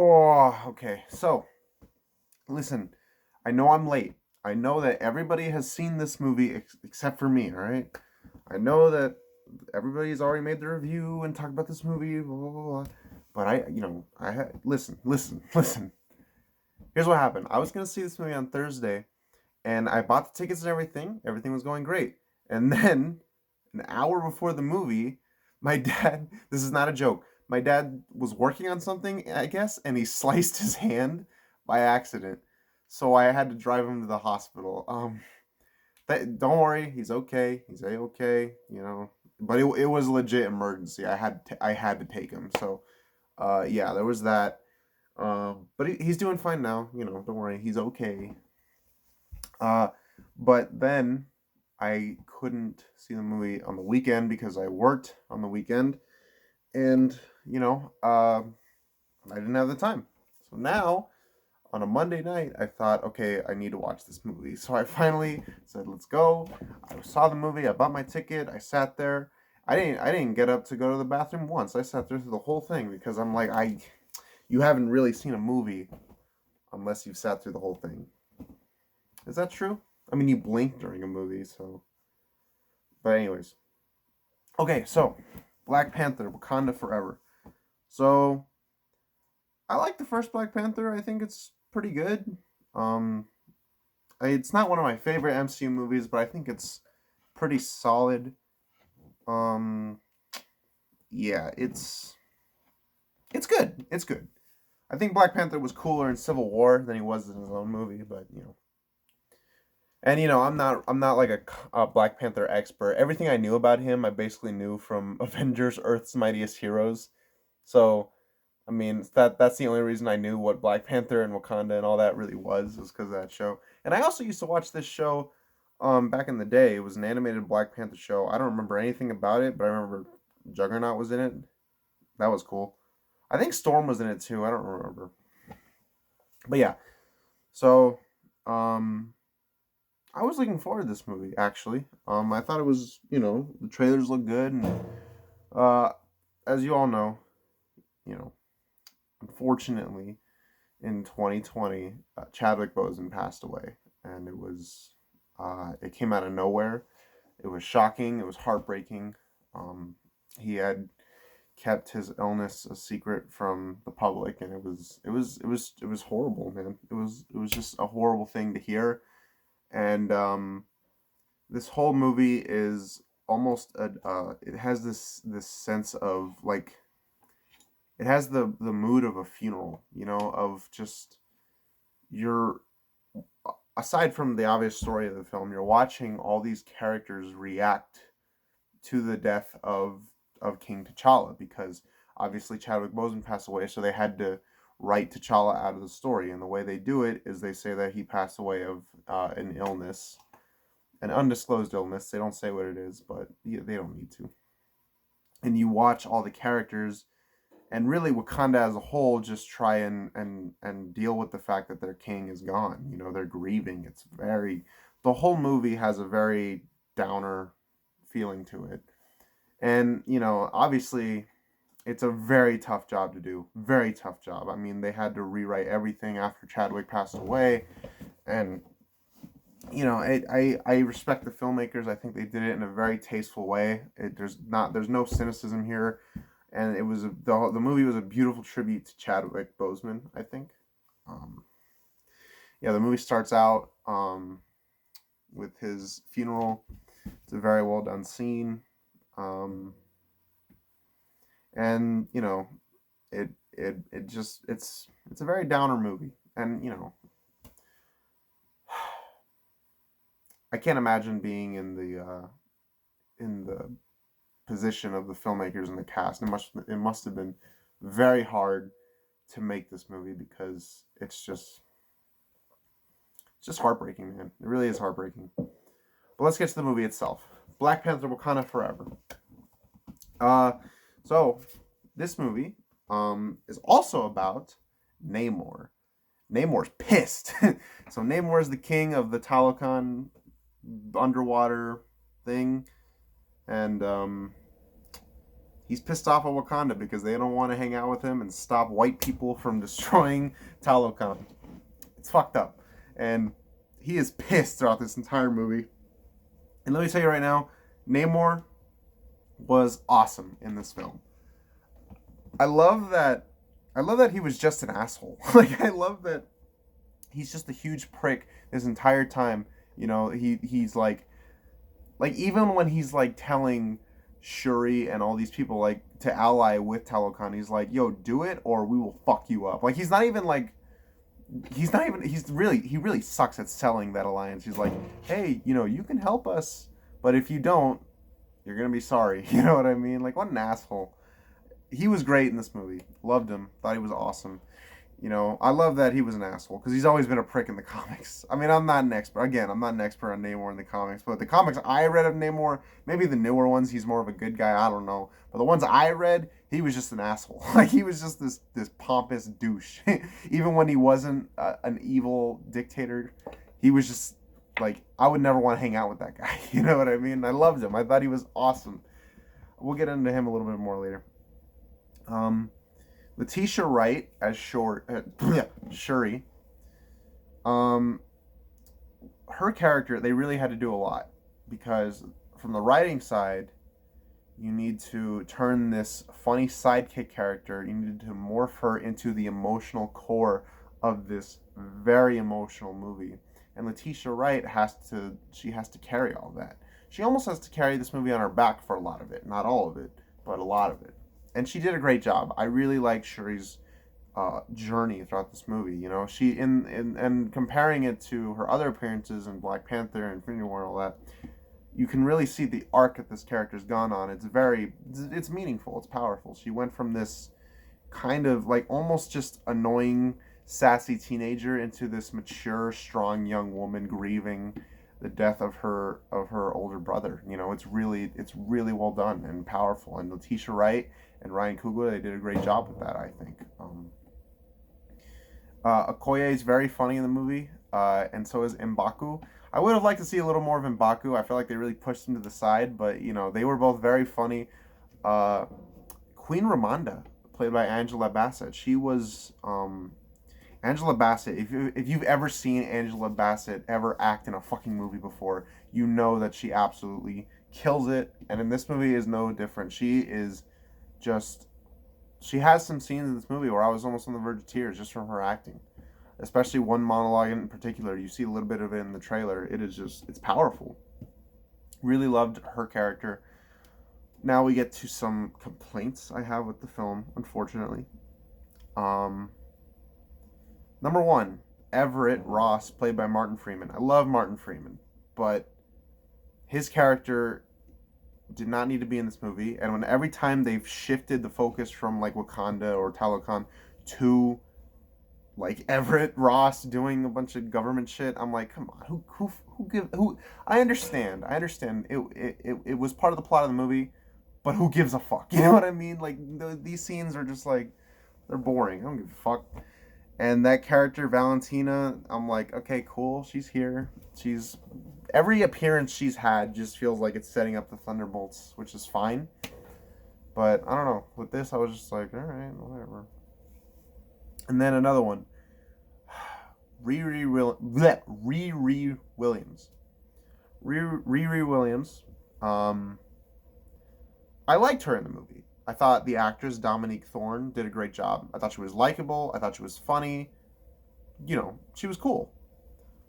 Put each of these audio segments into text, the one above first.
Oh, okay. So, listen, I know I'm late. I know that everybody has seen this movie except for me, all right? I know that everybody's already made their review and talked about this movie, blah, blah, blah, blah. But listen. Here's what happened. I was going to see this movie on Thursday, and I bought the tickets and everything. Everything was going great. And then, an hour before the movie, my dad, this is not a joke, my dad was working on something, I guess, and he sliced his hand by accident. So I had to drive him to the hospital. Don't worry, he's okay. He's a-okay, But it was a legit emergency. I had to take him. So, yeah, there was that. But he's doing fine now. Don't worry, he's okay. Uh, but then I couldn't see the movie on the weekend because I worked on the weekend, and I didn't have the time. So now on a Monday night, I thought, okay, I need to watch this movie. So I finally said, let's go. I saw the movie. I bought my ticket. I sat there. I didn't get up to go to the bathroom once. I sat there through the whole thing because I'm like, you haven't really seen a movie unless you've sat through the whole thing. Is that true? I mean, you blink during a movie, so. But anyways, okay. So, Black Panther: Wakanda Forever. So, I like the first Black Panther. I think it's pretty good. Um, it's not one of my favorite MCU movies, but I think it's pretty solid. Um, yeah, it's good. It's good. I think Black Panther was cooler in Civil War than he was in his own movie, but and I'm not like a Black Panther expert. Everything I knew about him, I basically knew from Avengers: Earth's Mightiest Heroes. So I mean, that's the only reason I knew what Black Panther and Wakanda and all that really was because of that show. And I also used to watch this show back in the day. It was an animated Black Panther show. I don't remember anything about it, but I remember Juggernaut was in it. That was cool. I think Storm was in it too. I don't remember. But yeah. So um I was looking forward to this movie actually. I thought it was, the trailers look good and uh as you all know, you know, unfortunately in 2020, Chadwick Boseman passed away, and it came out of nowhere. It was shocking. It was heartbreaking. He had kept his illness a secret from the public, and it was horrible, man. It was just a horrible thing to hear, and this whole movie is almost it has this sense of like it has the mood of a funeral, of just you're aside from the obvious story of the film, you're watching all these characters react to the death of King T'Challa because obviously Chadwick Boseman passed away, so they had to write T'Challa out of the story, and the way they do it is they say that he passed away of an illness, an undisclosed illness. They don't say what it is, but they don't need to. And you watch all the characters and really Wakanda as a whole just try and deal with the fact that their king is gone. They're grieving. The whole movie has a very downer feeling to it. And, obviously it's a very tough job to do. Very tough job. I mean, they had to rewrite everything after Chadwick passed away. And, I respect the filmmakers. I think they did it in a very tasteful way. There's no cynicism here, and the movie was a beautiful tribute to Chadwick Boseman. I think. Um, yeah, the movie starts out with his funeral. It's a very well done scene, and it's a very downer movie, and I can't imagine being in the position of the filmmakers and the cast. It must have been very hard to make this movie because it's just heartbreaking, man. It really is heartbreaking. But let's get to the movie itself. Black Panther: Wakanda Forever. Uh, so this movie is also about Namor. Namor's pissed. So Namor is the king of the Talokan underwater thing, and He's pissed off at Wakanda because they don't want to hang out with him and stop white people from destroying Talokan. It's fucked up. And he is pissed throughout this entire movie. And let me tell you right now, Namor was awesome in this film. I love that he was just an asshole. Like, I love that he's just a huge prick this entire time. You know, he's like even when he's like telling Shuri and all these people like to ally with Talokan, he's like, yo, do it or we will fuck you up. Like, he really sucks at selling that alliance. He's like, hey, you know, you can help us, but if you don't, you're gonna be sorry. You know what I mean? Like, what an asshole. He was great in this movie. Loved him. Thought he was awesome. You know, I love that he was an asshole because he's always been a prick in the comics. I mean, I'm not an expert. Again, I'm not an expert on Namor in the comics, but the comics I read of Namor, maybe the newer ones, he's more of a good guy. I don't know. But the ones I read, he was just an asshole. Like, he was just this pompous douche. Even when he wasn't an evil dictator, he was just like, I would never want to hang out with that guy. You know what I mean? I loved him. I thought he was awesome. We'll get into him a little bit more later. Letitia Wright as Shuri. Her character, they really had to do a lot because from the writing side, you need to turn this funny sidekick character, you need to morph her into the emotional core of this very emotional movie. And Letitia Wright has to carry all that. She almost has to carry this movie on her back for a lot of it. Not all of it, but a lot of it. And she did a great job. I really like Shuri's journey throughout this movie. You know, she and comparing it to her other appearances in Black Panther and Infinity War and all that, you can really see the arc that this character's gone on. It's meaningful. It's powerful. She went from this kind of like almost just annoying, sassy teenager into this mature, strong young woman grieving the death of her older brother. You know, it's really well done and powerful. And Letitia Wright and Ryan Coogler, they did a great job with that, I think. Okoye is very funny in the movie, and so is M'Baku. I would have liked to see a little more of M'Baku. I feel like they really pushed him to the side, but you know, they were both very funny. Queen Ramonda, played by Angela Bassett, she was Angela Bassett. If you've ever seen Angela Bassett ever act in a fucking movie before, you know that she absolutely kills it, and in this movie is no different. She has some scenes in this movie where I was almost on the verge of tears just from her acting. Especially one monologue in particular. You see a little bit of it in the trailer. It's powerful. Really loved her character. Now we get to some complaints I have with the film, unfortunately. Number one, Everett Ross, played by Martin Freeman. I love Martin Freeman, but his character did not need to be in this movie. And every time they've shifted the focus from like Wakanda or Talokan to like Everett Ross doing a bunch of government shit, I'm like, come on, who I understand it was part of the plot of the movie, but who gives a fuck? You know what I mean? Like, these scenes are just like, they're boring. I don't give a fuck. And that character Valentina, I'm like, okay, cool, she's here. Every appearance she's had just feels like it's setting up the Thunderbolts, which is fine. But I don't know, with this I was just like, all right, whatever. And then another one, Riri Williams. Riri Williams. I liked her in the movie. I thought the actress Dominique Thorne did a great job. I thought she was likable. I thought she was funny. You know, she was cool.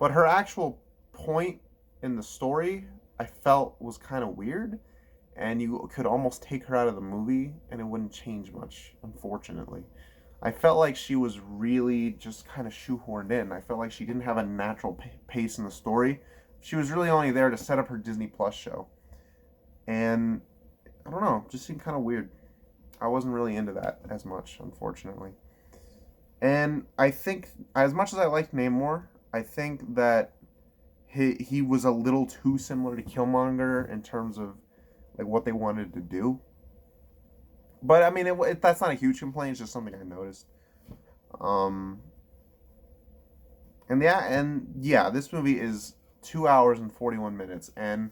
But her actual point in the story, I felt was kind of weird. And you could almost take her out of the movie and it wouldn't change much, unfortunately. I felt like she was really just kind of shoehorned in. I felt like she didn't have a natural pace in the story. She was really only there to set up her Disney Plus show. And I don't know, just seemed kind of weird. I wasn't really into that as much, unfortunately. And I think, as much as I liked Namor, I think that he was a little too similar to Killmonger in terms of like what they wanted to do. But I mean, that's not a huge complaint. It's just something I noticed. This movie is 2 hours and 41 minutes, and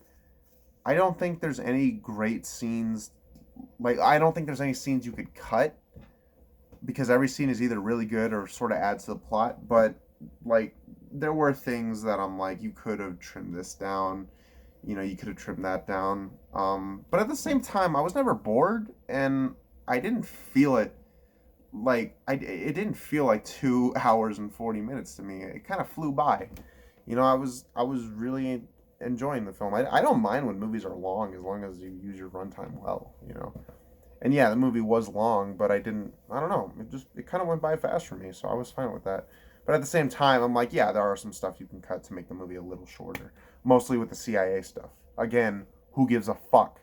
I don't think there's any great scenes like I don't think there's any scenes you could cut because every scene is either really good or sort of adds to the plot. But like there were things that I'm like, you could have trimmed this down. You could have trimmed that down. But at the same time, I was never bored, and I didn't feel it it didn't feel like 2 hours and 40 minutes to me. It kind of flew by. I was really enjoying the film. I don't mind when movies are long as long as you use your runtime well. And yeah, the movie was long, but I don't know. It kind of went by fast for me, so I was fine with that. But at the same time, I'm like, yeah, there are some stuff you can cut to make the movie a little shorter. Mostly with the CIA stuff. Again, who gives a fuck?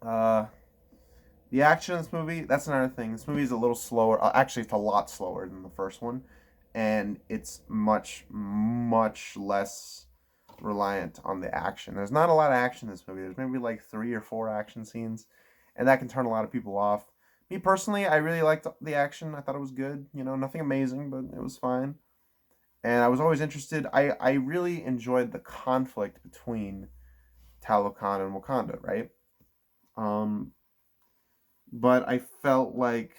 uh, the action in this movie, that's another thing. This movie is a little slower. Actually, it's a lot slower than the first one. And it's much, much less reliant on the action. There's not a lot of action in this movie. There's maybe like 3 or 4 action scenes, and that can turn a lot of people off. Me personally, I really liked the action. I thought it was good. Nothing amazing, but it was fine. And I was always interested. I really enjoyed the conflict between Talokan and Wakanda, right? Um, but I felt like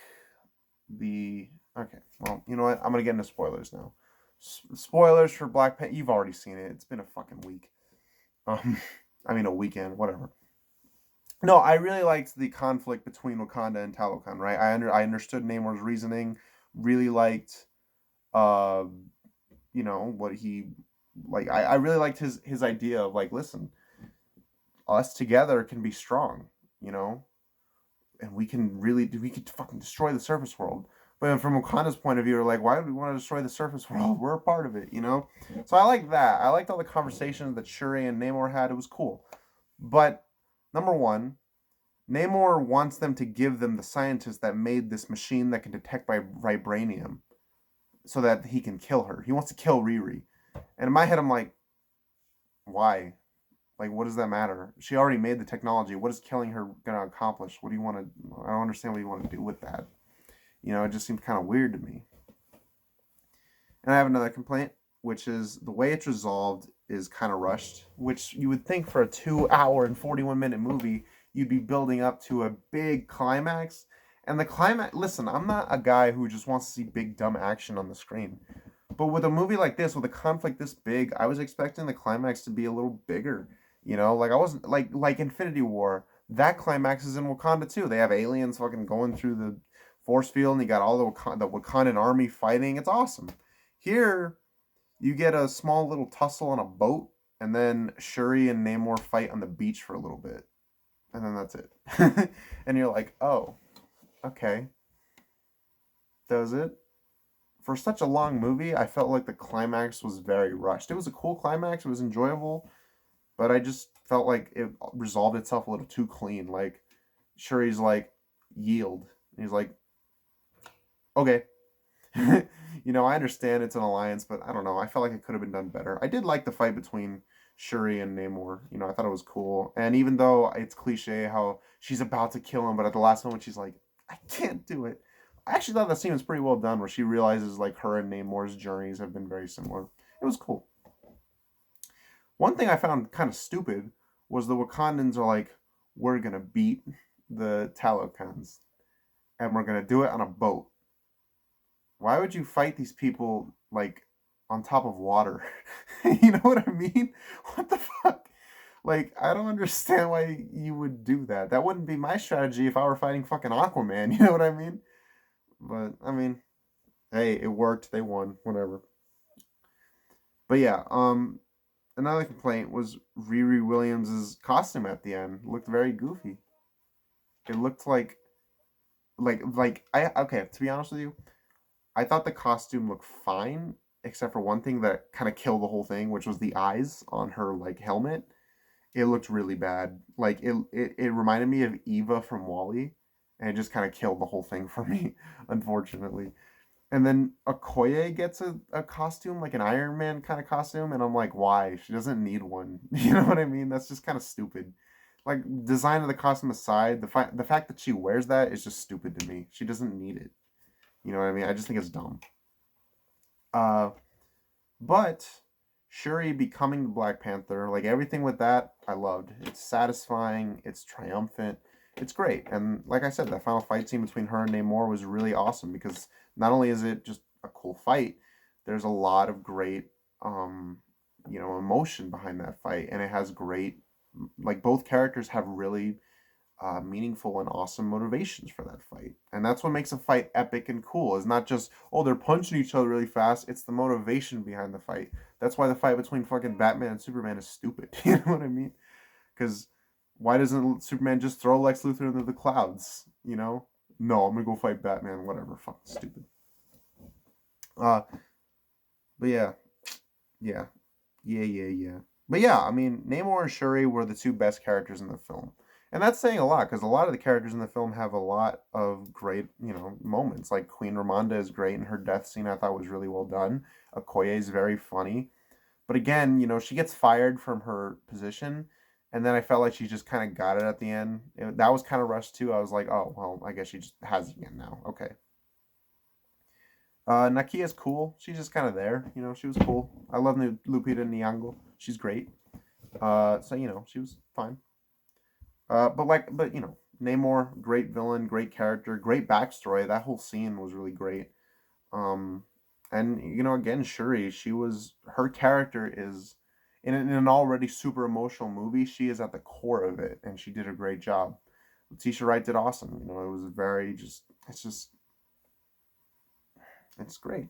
the okay. Well, you know what? I'm gonna get into spoilers now. Spoilers for Black Panther. You've already seen it. It's been a fucking week. Um, I mean a weekend, whatever. No, I really liked the conflict between Wakanda and Talokan. Right? I understood Namor's reasoning. Really liked, uh, what he like. I really liked his idea of like, listen, us together can be strong. You know, and we could fucking destroy the surface world. But from Wakanda's point of view, we're like, why do we want to destroy the surface world? We're a part of it. So I like that. I liked all the conversations that Shuri and Namor had. It was cool. But number one, Namor wants them to give them the scientist that made this machine that can detect vibranium so that he can kill her. He wants to kill Riri. And in my head, I'm like, why? Like, what does that matter? She already made the technology. What is killing her gonna accomplish? What do you want to? I don't understand what you want to do with that. It just seems kind of weird to me. And I have another complaint, which is the way it's resolved is kind of rushed. Which you would think for a 2 hour and 41 minute movie, you'd be building up to a big climax. And the climax. Listen, I'm not a guy who just wants to see big dumb action on the screen. But with a movie like this, with a conflict this big, I was expecting the climax to be a little bigger. Like I wasn't like Infinity War. That climax is in Wakanda too. They have aliens fucking going through the force field, and you got all the Wakandan army fighting. It's awesome. Here, you get a small little tussle on a boat, and then Shuri and Namor fight on the beach for a little bit, and then that's it. And you're like, oh, okay, does it? For such a long movie, I felt like the climax was very rushed. It was a cool climax. It was enjoyable, but I just felt like it resolved itself a little too clean. Like Shuri's like, yield. And he's like, okay. I understand it's an alliance, but I don't know. I felt like it could have been done better. I did like the fight between Shuri and Namor. I thought it was cool. And even though it's cliche how she's about to kill him, but at the last moment she's like, I can't do it. I actually thought that scene was pretty well done where she realizes like her and Namor's journeys have been very similar. It was cool. One thing I found kind of stupid was the Wakandans are like, we're going to beat the Talokans and we're going to do it on a boat. Why would you fight these people like on top of water? You know what I mean? What the fuck? Like, I don't understand why you would do that. That wouldn't be my strategy if I were fighting fucking Aquaman. You know what I mean? But I mean, hey, it worked. They won. Whatever. But yeah, another complaint was Riri Williams' costume at the end looked very goofy. It looked like I okay, to be honest with you, I thought the costume looked fine, except for one thing that kind of killed the whole thing, which was the eyes on her like helmet. It looked really bad. Like it reminded me of Eva from Wall-E, and it just kind of killed the whole thing for me, unfortunately. And then Okoye gets a costume, like an Iron Man kind of costume, and I'm like, why? She doesn't need one. You know what I mean? That's just kind of stupid. Like, design of the costume aside, the fact that she wears that is just stupid to me. She doesn't need it. You know what I mean? I just think it's dumb. Uh, but Shuri becoming the Black Panther, like everything with that, I loved. It's satisfying. It's triumphant. It's great. And like I said, that final fight scene between her and Namor was really awesome because not only is it just a cool fight, there's a lot of great, um, emotion behind that fight, and it has great, like both characters have really meaningful and awesome motivations for that fight. And that's what makes a fight epic and cool. It's not just, oh, they're punching each other really fast. It's the motivation behind the fight. That's why the fight between fucking Batman and Superman is stupid. You know what I mean? Because why doesn't Superman just throw Lex Luthor into the clouds? You know? No, I'm gonna go fight Batman. Whatever. Fucking stupid. Uh, but yeah, yeah, yeah. But yeah, I mean, Namor and Shuri were the two best characters in the film. And that's saying a lot because a lot of the characters in the film have a lot of great, moments. Like Queen Ramonda is great, and her death scene I thought was really well done. Okoye is very funny. But again, she gets fired from her position, and then I felt like she just kind of got it at the end. That was kind of rushed too. I was like, oh, well, I guess she just has it again now. Okay. Nakia's cool. She's just kind of there. She was cool. I love Lupita Nyong'o. She's great. So she was fine. But Namor, great villain, great character, great backstory. That whole scene was really great. Um, and again, Shuri, her character is in an already super emotional movie. She is at the core of it, and she did a great job. Letitia Wright did awesome. It was very it's great.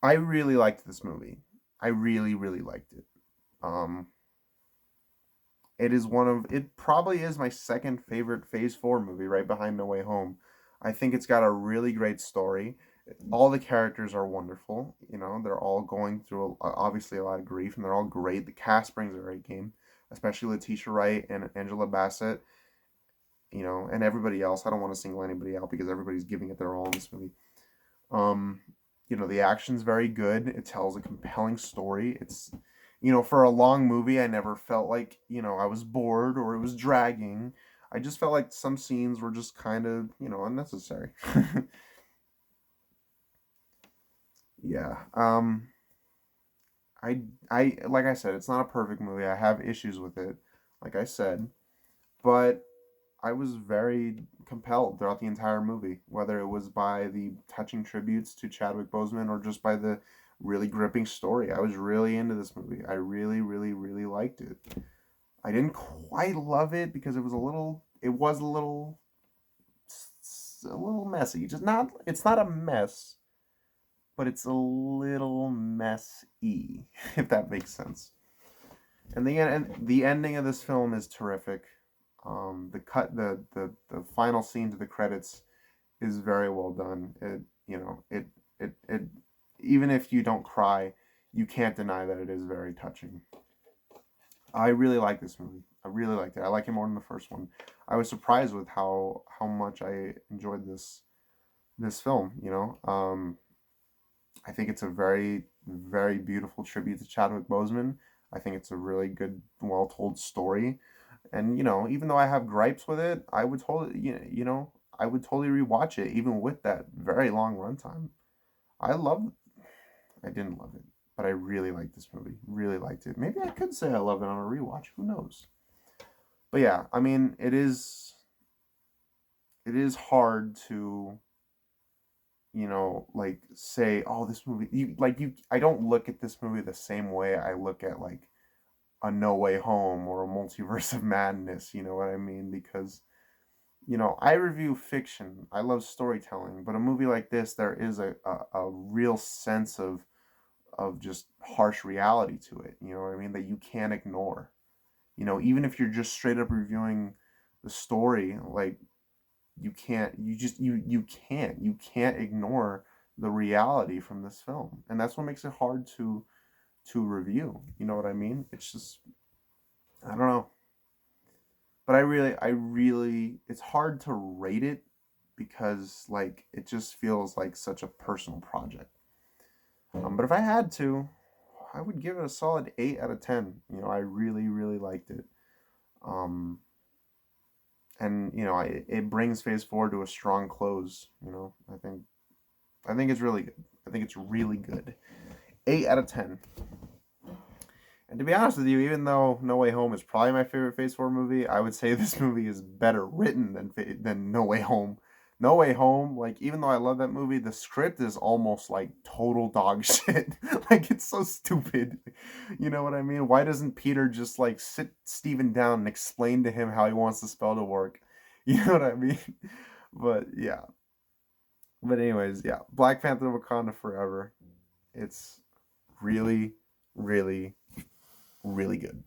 I really liked this movie. I really, really liked it. Um, it probably is my second favorite Phase 4 movie, right behind No Way Home. I think it's got a really great story. All the characters are wonderful. They're all going through obviously a lot of grief, and they're all great. The cast brings a great game, especially Letitia Wright and Angela Bassett. And everybody else. I don't want to single anybody out because everybody's giving it their all in this movie. Um, the action's very good. It tells a compelling story. For a long movie, I never felt like, I was bored or it was dragging. I just felt like some scenes were just kind of, unnecessary. Yeah. I like I said, it's not a perfect movie. I have issues with it, like I said, but I was very compelled throughout the entire movie, whether it was by the touching tributes to Chadwick Boseman or just by the really gripping story. I was really into this movie. I really, really, really liked it. I didn't quite love it because it was a little messy. It's not a mess, but it's a little messy, if that makes sense. And the ending of this film is terrific. The final scene to the credits is very well done. It even if you don't cry, you can't deny that it is very touching. I really like this movie. I really liked it. I like it more than the first one. I was surprised with how much I enjoyed this film. I think it's a very very beautiful tribute to Chadwick Boseman. I think it's a really good, well told story. And even though I have gripes with it, I would totally I would totally rewatch it even with that very long runtime. I love I didn't love it, but I really liked this movie. Really liked it. Maybe I could say I love it on a rewatch. Who knows? But yeah, I mean, it is hard to like say, oh, this movie you I don't look at this movie the same way I look at like a No Way Home or a Multiverse of Madness, you know what I mean? Because I review fiction. I love storytelling, but a movie like this, there is a real sense of just harsh reality to it. You know what I mean? That you can't ignore. Even if you're just straight up reviewing the story, like you can't ignore the reality from this film, and that's what makes it hard to review. You know what I mean? It's just I don't know, but I really, it's hard to rate it because like it just feels like such a personal project. But if I had to, I would give it a solid 8 out of 10. I really really liked it. Um, and it brings Phase 4 to a strong close. I think it's really good. I think it's really good. 8 out of 10. And to be honest with you, even though No Way Home is probably my favorite Phase 4 movie, I would say this movie is better written than No Way Home. No Way Home, like, even though I love that movie, the script is almost like total dog shit. Like, it's so stupid. You know what I mean? Why doesn't Peter just, like, sit Steven down and explain to him how he wants the spell to work? You know what I mean? But, yeah. But, anyways, yeah. Black Panther Wakanda Forever. It's really, really, really good.